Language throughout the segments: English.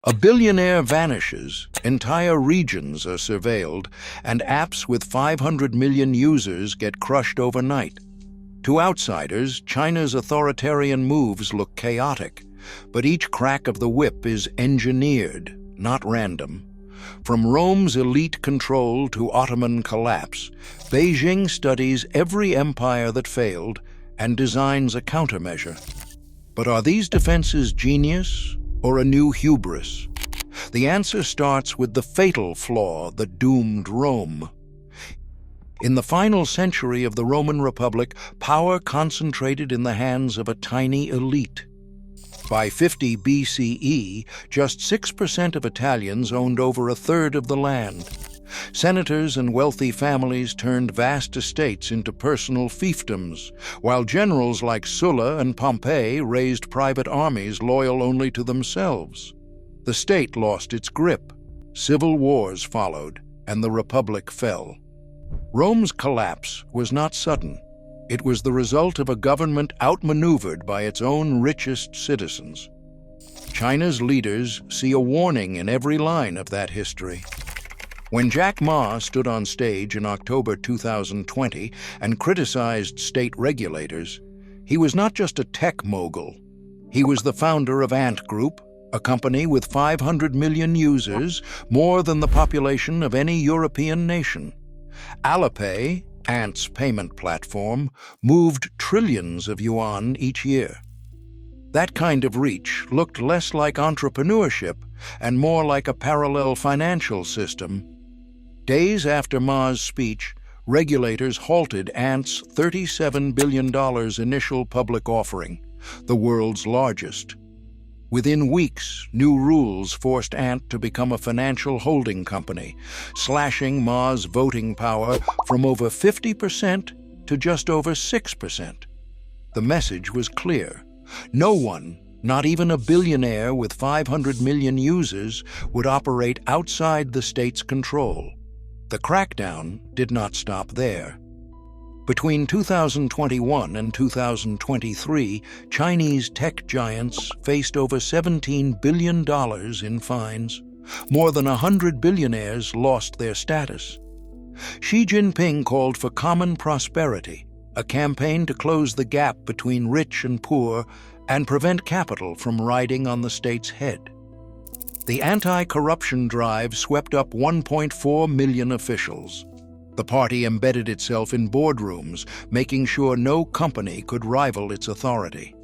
A billionaire vanishes, entire regions are surveilled, and apps with 500 million users get crushed overnight. To outsiders, China's authoritarian moves look chaotic, but each crack of the whip is engineered, not random. From Rome's elite control to Ottoman collapse, Beijing studies every empire that failed and designs a countermeasure. But are these defenses genius or a new hubris? The answer starts with the fatal flaw that doomed Rome. In the final century of the Roman Republic, power concentrated in the hands of a tiny elite. By 50 BCE, just 6% of Italians owned over a third of the land. Senators and wealthy families turned vast estates into personal fiefdoms, while generals like Sulla and Pompey raised private armies loyal only to themselves. The state lost its grip, civil wars followed, and the Republic fell. Rome's collapse was not sudden. It was the result of a government outmaneuvered by its own richest citizens. China's leaders see a warning in every line of that history. When Jack Ma stood on stage in October 2020 and criticized state regulators, he was not just a tech mogul. He was the founder of Ant Group, a company with 500 million users, more than the population of any European nation. Alipay, Ant's payment platform, moved trillions of yuan each year. That kind of reach looked less like entrepreneurship and more like a parallel financial system. Days after Ma's speech, regulators halted Ant's $37 billion initial public offering, the world's largest. Within weeks, new rules forced Ant to become a financial holding company, slashing Ma's voting power from over 50% to just over 6%. The message was clear. No one, not even a billionaire with 500 million users, would operate outside the state's control. The crackdown did not stop there. Between 2021 and 2023, Chinese tech giants faced over $17 billion in fines. More than 100 billionaires lost their status. Xi Jinping called for common prosperity, a campaign to close the gap between rich and poor and prevent capital from riding on the state's head. The anti-corruption drive swept up 1.4 million officials. The party embedded itself in boardrooms, making sure no company could rival its authority.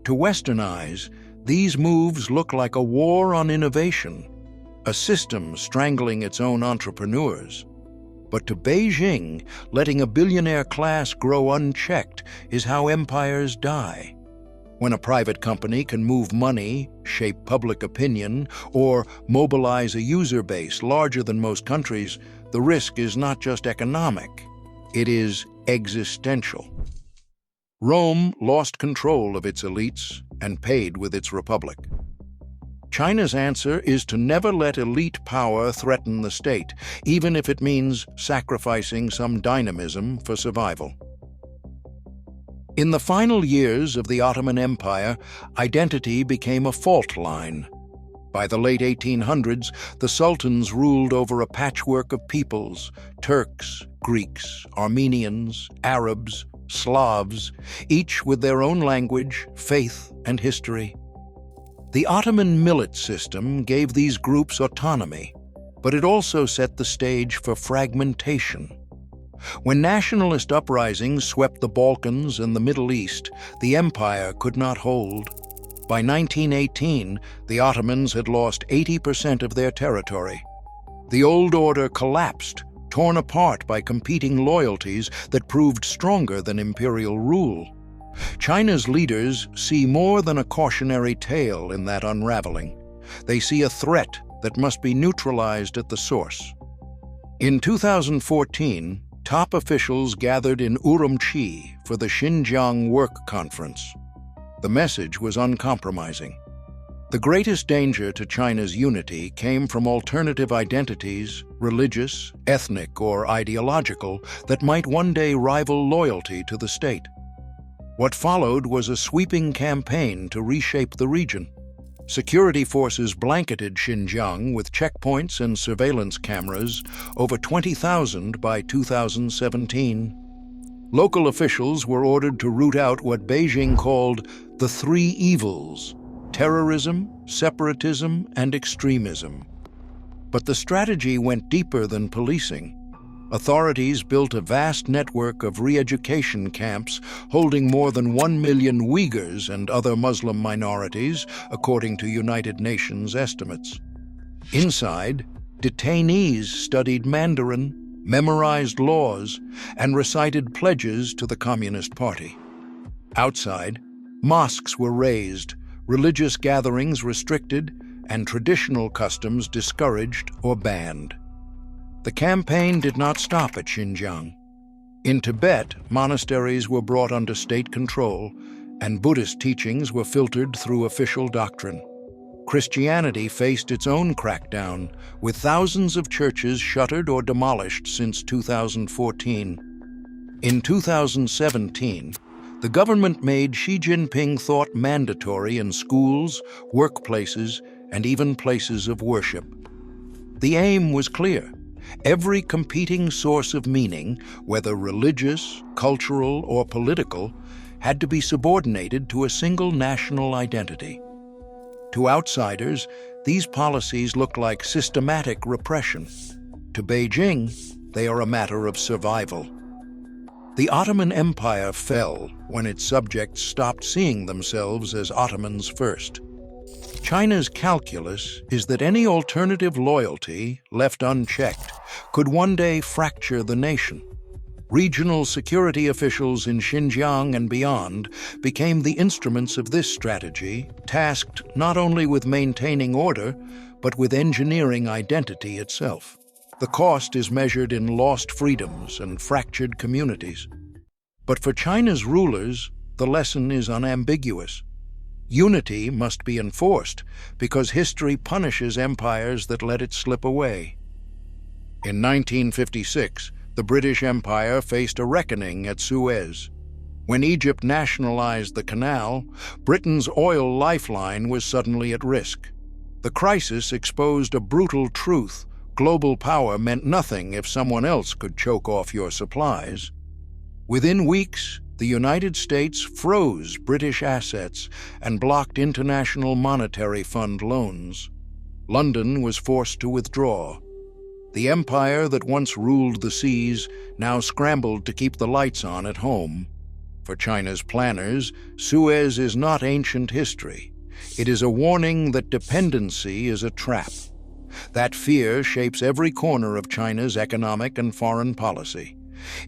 To Western eyes, these moves look like a war on innovation, a system strangling its own entrepreneurs. But to Beijing, letting a billionaire class grow unchecked is how empires die. When a private company can move money, shape public opinion, or mobilize a user base larger than most countries, the risk is not just economic, it is existential. Rome lost control of its elites and paid with its republic. China's answer is to never let elite power threaten the state, even if it means sacrificing some dynamism for survival. In the final years of the Ottoman Empire, identity became a fault line. By the late 1800s, the sultans ruled over a patchwork of peoples: Turks, Greeks, Armenians, Arabs, Slavs, each with their own language, faith, and history. The Ottoman millet system gave these groups autonomy, but it also set the stage for fragmentation. When nationalist uprisings swept the Balkans and the Middle East, the empire could not hold. By 1918, the Ottomans had lost 80% of their territory. The old order collapsed, torn apart by competing loyalties that proved stronger than imperial rule. China's leaders see more than a cautionary tale in that unraveling. They see a threat that must be neutralized at the source. In 2014, top officials gathered in Urumqi for the Xinjiang Work Conference. The message was uncompromising. The greatest danger to China's unity came from alternative identities, religious, ethnic, or ideological, that might one day rival loyalty to the state. What followed was a sweeping campaign to reshape the region. Security forces blanketed Xinjiang with checkpoints and surveillance cameras, over 20,000 by 2017. Local officials were ordered to root out what Beijing called the three evils: terrorism, separatism, and extremism. But the strategy went deeper than policing. Authorities built a vast network of re-education camps holding more than 1 million Uyghurs and other Muslim minorities, according to United Nations estimates. Inside, detainees studied Mandarin, memorized laws, and recited pledges to the Communist Party. Outside, mosques were razed, religious gatherings restricted, and traditional customs discouraged or banned. The campaign did not stop at Xinjiang. In Tibet, monasteries were brought under state control, and Buddhist teachings were filtered through official doctrine. Christianity faced its own crackdown, with thousands of churches shuttered or demolished since 2014. In 2017, the government made Xi Jinping thought mandatory in schools, workplaces, and even places of worship. The aim was clear. Every competing source of meaning, whether religious, cultural, or political, had to be subordinated to a single national identity. To outsiders, these policies look like systematic repression. To Beijing, they are a matter of survival. The Ottoman Empire fell when its subjects stopped seeing themselves as Ottomans first. China's calculus is that any alternative loyalty, left unchecked, could one day fracture the nation. Regional security officials in Xinjiang and beyond became the instruments of this strategy, tasked not only with maintaining order, but with engineering identity itself. The cost is measured in lost freedoms and fractured communities. But for China's rulers, the lesson is unambiguous. Unity must be enforced because history punishes empires that let it slip away. In 1956, the British Empire faced a reckoning at Suez. When Egypt nationalized the canal, Britain's oil lifeline was suddenly at risk. The crisis exposed a brutal truth: global power meant nothing if someone else could choke off your supplies. Within weeks, the United States froze British assets and blocked International Monetary Fund loans. London was forced to withdraw. The empire that once ruled the seas now scrambled to keep the lights on at home. For China's planners, Suez is not ancient history. It is a warning that dependency is a trap. That fear shapes every corner of China's economic and foreign policy.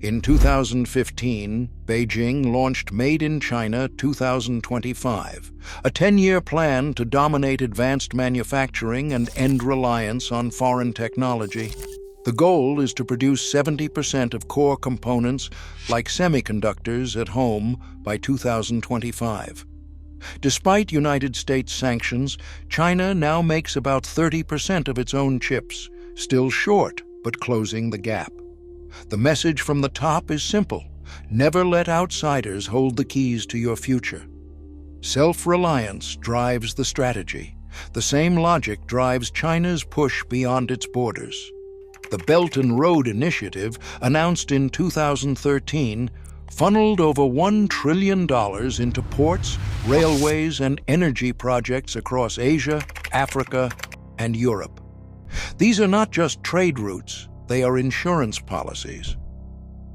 In 2015, Beijing launched Made in China 2025, a 10-year plan to dominate advanced manufacturing and end reliance on foreign technology. The goal is to produce 70% of core components, like semiconductors, at home by 2025. Despite United States sanctions, China now makes about 30% of its own chips, still short, but closing the gap. The message from the top is simple: never let outsiders hold the keys to your future. Self-reliance drives the strategy. The same logic drives China's push beyond its borders. The Belt and Road Initiative, announced in 2013, funneled over $1 trillion into ports, railways, and energy projects across Asia, Africa, and Europe. These are not just trade routes. They are insurance policies.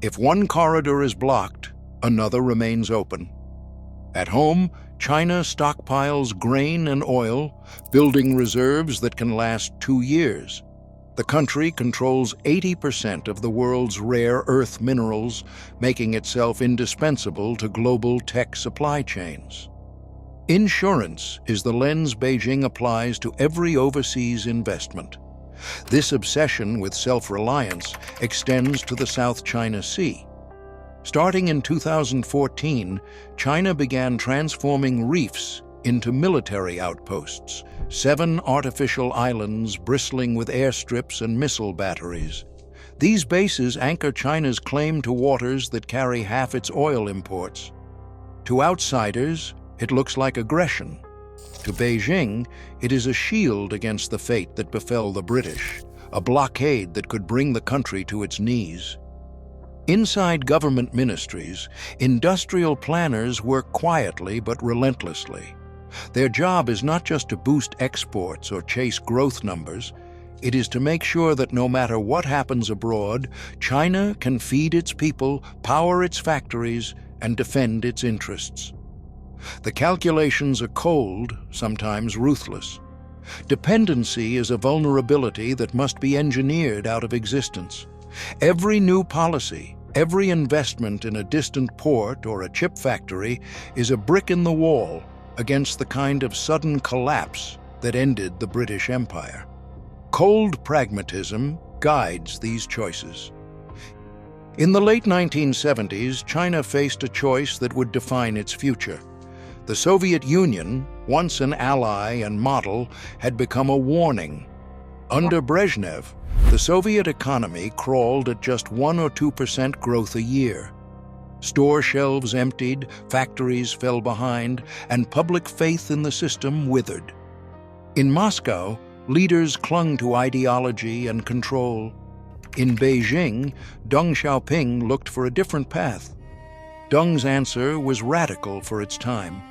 If one corridor is blocked, another remains open. At home, China stockpiles grain and oil, building reserves that can last 2 years. The country controls 80% of the world's rare earth minerals, making itself indispensable to global tech supply chains. Insurance is the lens Beijing applies to every overseas investment. This obsession with self-reliance extends to the South China Sea. Starting in 2014, China began transforming reefs into military outposts, 7 artificial islands bristling with airstrips and missile batteries. These bases anchor China's claim to waters that carry half its oil imports. To outsiders, it looks like aggression. To Beijing, it is a shield against the fate that befell the British, a blockade that could bring the country to its knees. Inside government ministries, industrial planners work quietly but relentlessly. Their job is not just to boost exports or chase growth numbers. It is to make sure that no matter what happens abroad, China can feed its people, power its factories, and defend its interests. The calculations are cold, sometimes ruthless. Dependency is a vulnerability that must be engineered out of existence. Every new policy, every investment in a distant port or a chip factory is a brick in the wall against the kind of sudden collapse that ended the British Empire. Cold pragmatism guides these choices. In the late 1970s, China faced a choice that would define its future. The Soviet Union, once an ally and model, had become a warning. Under Brezhnev, the Soviet economy crawled at just 1 or 2% growth a year. Store shelves emptied, factories fell behind, and public faith in the system withered. In Moscow, leaders clung to ideology and control. In Beijing, Deng Xiaoping looked for a different path. Deng's answer was radical for its time.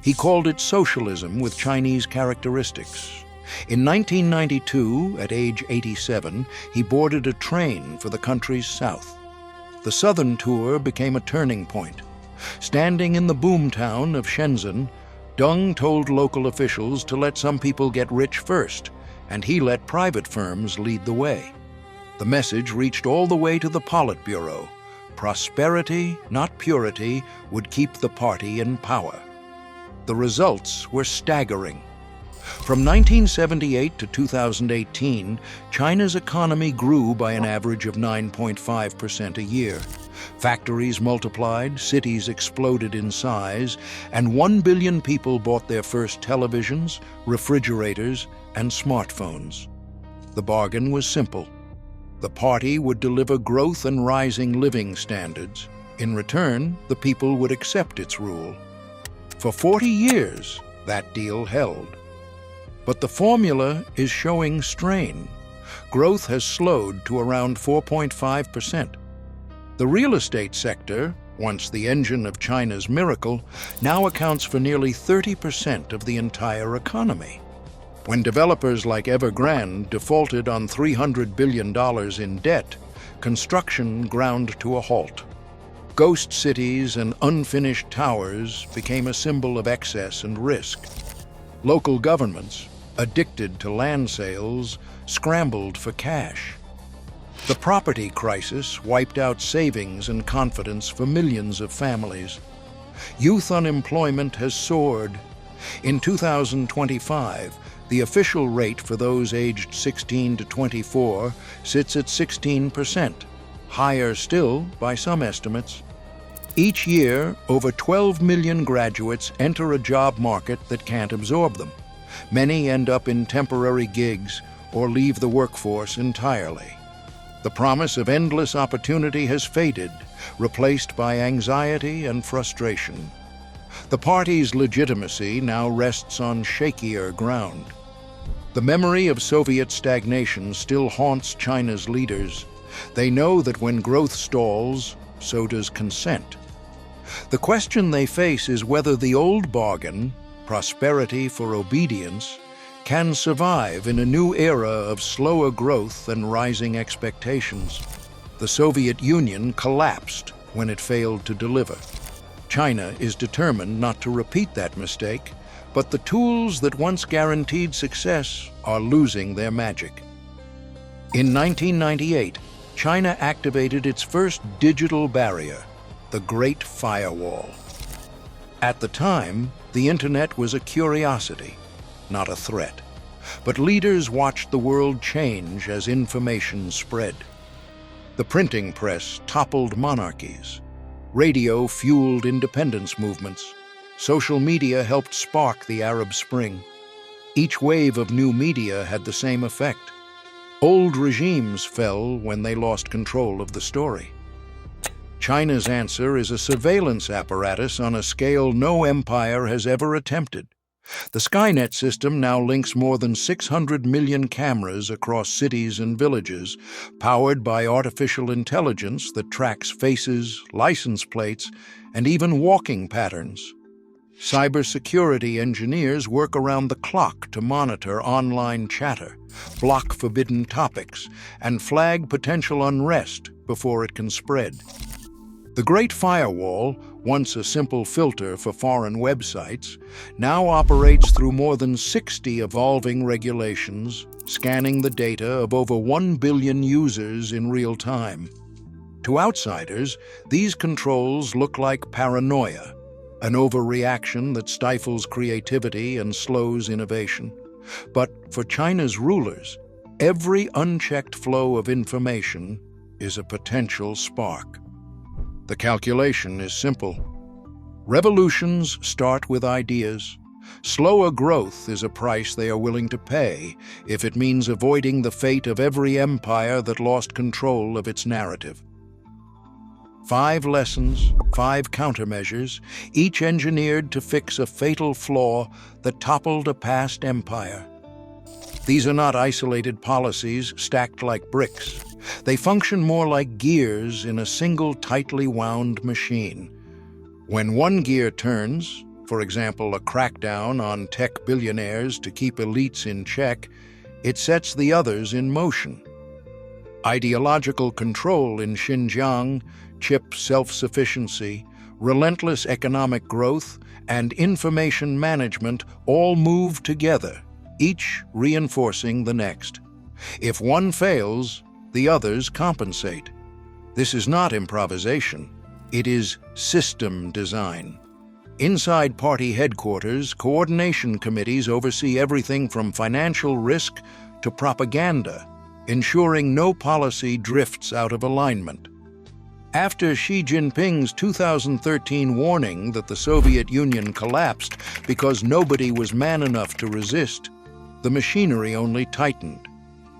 He called it socialism with Chinese characteristics. In 1992, at age 87, he boarded a train for the country's south. The southern tour became a turning point. Standing in the boomtown of Shenzhen, Deng told local officials to let some people get rich first, and he let private firms lead the way. The message reached all the way to the Politburo. Prosperity, not purity, would keep the party in power. The results were staggering. From 1978 to 2018, China's economy grew by an average of 9.5% a year. Factories multiplied, cities exploded in size, and 1 billion people bought their first televisions, refrigerators, and smartphones. The bargain was simple. The party would deliver growth and rising living standards. In return, the people would accept its rule. For 40 years, that deal held. But the formula is showing strain. Growth has slowed to around 4.5%. The real estate sector, once the engine of China's miracle, now accounts for nearly 30% of the entire economy. When developers like Evergrande defaulted on $300 billion in debt, construction ground to a halt. Ghost cities and unfinished towers became a symbol of excess and risk. Local governments, addicted to land sales, scrambled for cash. The property crisis wiped out savings and confidence for millions of families. Youth unemployment has soared. In 2025, the official rate for those aged 16 to 24 sits at 16%, higher still by some estimates. Each year, over 12 million graduates enter a job market that can't absorb them. Many end up in temporary gigs or leave the workforce entirely. The promise of endless opportunity has faded, replaced by anxiety and frustration. The party's legitimacy now rests on shakier ground. The memory of Soviet stagnation still haunts China's leaders. They know that when growth stalls, so does consent. The question they face is whether the old bargain, prosperity for obedience, can survive in a new era of slower growth and rising expectations. The Soviet Union collapsed when it failed to deliver. China is determined not to repeat that mistake, but the tools that once guaranteed success are losing their magic. In 1998, China activated its first digital barrier, the Great Firewall. At the time, the internet was a curiosity, not a threat. But leaders watched the world change as information spread. The printing press toppled monarchies. Radio fueled independence movements. Social media helped spark the Arab Spring. Each wave of new media had the same effect. Old regimes fell when they lost control of the story. China's answer is a surveillance apparatus on a scale no empire has ever attempted. The Skynet system now links more than 600 million cameras across cities and villages, powered by artificial intelligence that tracks faces, license plates, and even walking patterns. Cybersecurity engineers work around the clock to monitor online chatter, block forbidden topics, and flag potential unrest before it can spread. The Great Firewall, once a simple filter for foreign websites, now operates through more than 60 evolving regulations, scanning the data of over 1 billion users in real time. To outsiders, these controls look like paranoia, an overreaction that stifles creativity and slows innovation. But for China's rulers, every unchecked flow of information is a potential spark. The calculation is simple. Revolutions start with ideas. Slower growth is a price they are willing to pay if it means avoiding the fate of every empire that lost control of its narrative. 5 lessons, 5 countermeasures, each engineered to fix a fatal flaw that toppled a past empire. These are not isolated policies stacked like bricks. They function more like gears in a single tightly wound machine. When one gear turns, for example, a crackdown on tech billionaires to keep elites in check, it sets the others in motion. Ideological control in Xinjiang, chip self-sufficiency, relentless economic growth, and information management all move together, each reinforcing the next. If one fails, the others compensate. This is not improvisation. It is system design. Inside party headquarters, coordination committees oversee everything from financial risk to propaganda, ensuring no policy drifts out of alignment. After Xi Jinping's 2013 warning that the Soviet Union collapsed because nobody was man enough to resist, the machinery only tightened.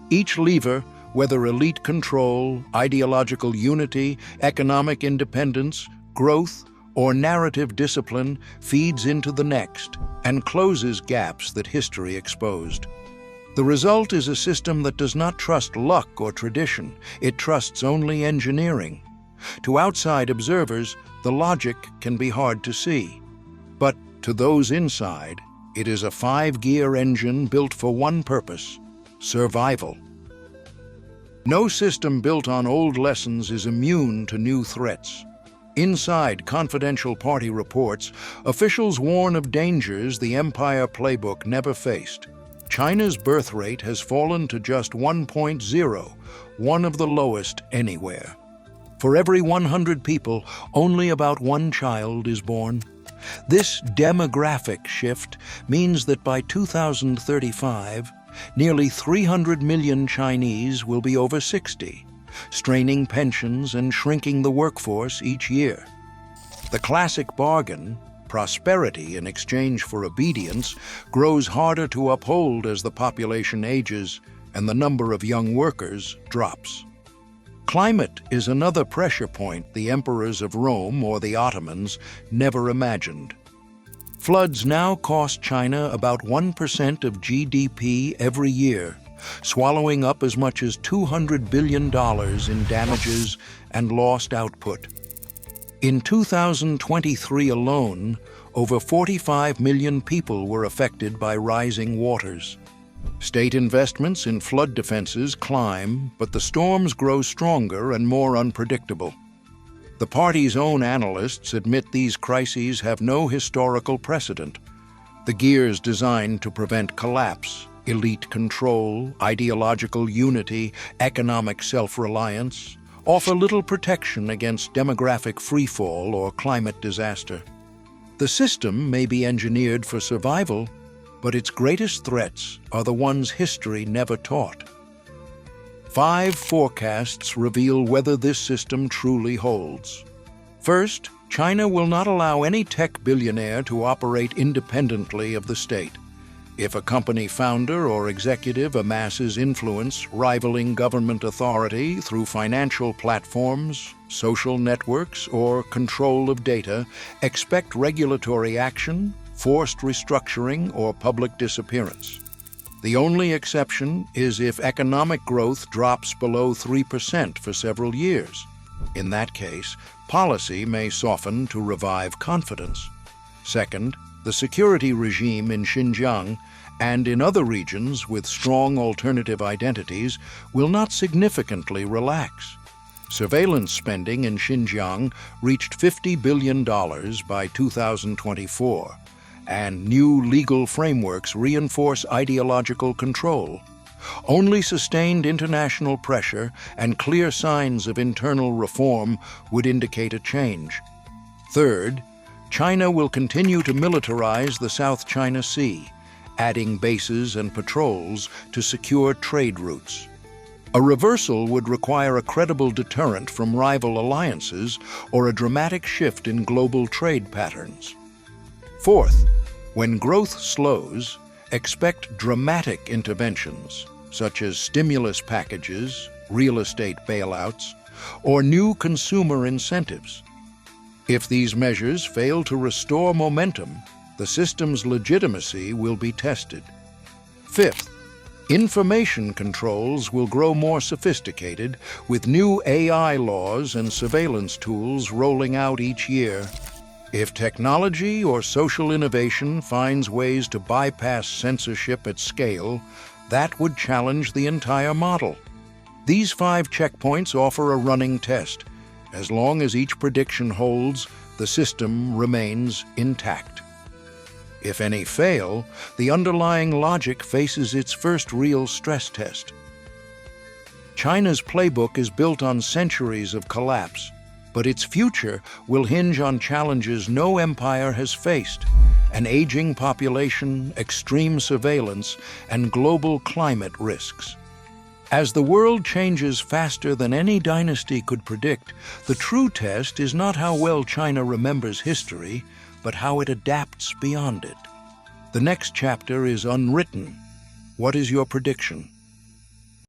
Each lever, whether elite control, ideological unity, economic independence, growth, or narrative discipline, feeds into the next and closes gaps that history exposed. The result is a system that does not trust luck or tradition. It trusts only engineering. To outside observers, the logic can be hard to see. But to those inside, it is a 5-gear engine built for one purpose: survival. No system built on old lessons is immune to new threats. Inside confidential party reports, officials warn of dangers the empire playbook never faced. China's birth rate has fallen to just 1.0, one of the lowest anywhere. For every 100 people, only about 1 child is born. This demographic shift means that by 2035, nearly 300 million Chinese will be over 60, straining pensions and shrinking the workforce each year. The classic bargain, prosperity in exchange for obedience, grows harder to uphold as the population ages and the number of young workers drops. Climate is another pressure point the emperors of Rome or the Ottomans never imagined. Floods now cost China about 1% of GDP every year, swallowing up as much as $200 billion in damages and lost output. In 2023 alone, over 45 million people were affected by rising waters. State investments in flood defenses climb, but the storms grow stronger and more unpredictable. The party's own analysts admit these crises have no historical precedent. The gears designed to prevent collapse, elite control, ideological unity, economic self-reliance, offer little protection against demographic freefall or climate disaster. The system may be engineered for survival, but its greatest threats are the ones history never taught. 5 forecasts reveal whether this system truly holds. First, China will not allow any tech billionaire to operate independently of the state. If a company founder or executive amasses influence rivaling government authority through financial platforms, social networks, or control of data, expect regulatory action, forced restructuring, or public disappearance. The only exception is if economic growth drops below 3% for several years. In that case, policy may soften to revive confidence. Second, the security regime in Xinjiang and in other regions with strong alternative identities will not significantly relax. Surveillance spending in Xinjiang reached $50 billion by 2024, and new legal frameworks reinforce ideological control. Only sustained international pressure and clear signs of internal reform would indicate a change. Third, China will continue to militarize the South China Sea, adding bases and patrols to secure trade routes. A reversal would require a credible deterrent from rival alliances or a dramatic shift in global trade patterns. Fourth, when growth slows, expect dramatic interventions, such as stimulus packages, real estate bailouts, or new consumer incentives. If these measures fail to restore momentum, the system's legitimacy will be tested. Fifth, information controls will grow more sophisticated, with new AI laws and surveillance tools rolling out each year. If technology or social innovation finds ways to bypass censorship at scale, that would challenge the entire model. These 5 checkpoints offer a running test. As long as each prediction holds, the system remains intact. If any fail, the underlying logic faces its first real stress test. China's playbook is built on centuries of collapse, but its future will hinge on challenges no empire has faced: an aging population, extreme surveillance, and global climate risks. As the world changes faster than any dynasty could predict, the true test is not how well China remembers history, but how it adapts beyond it. The next chapter is unwritten. What is your prediction?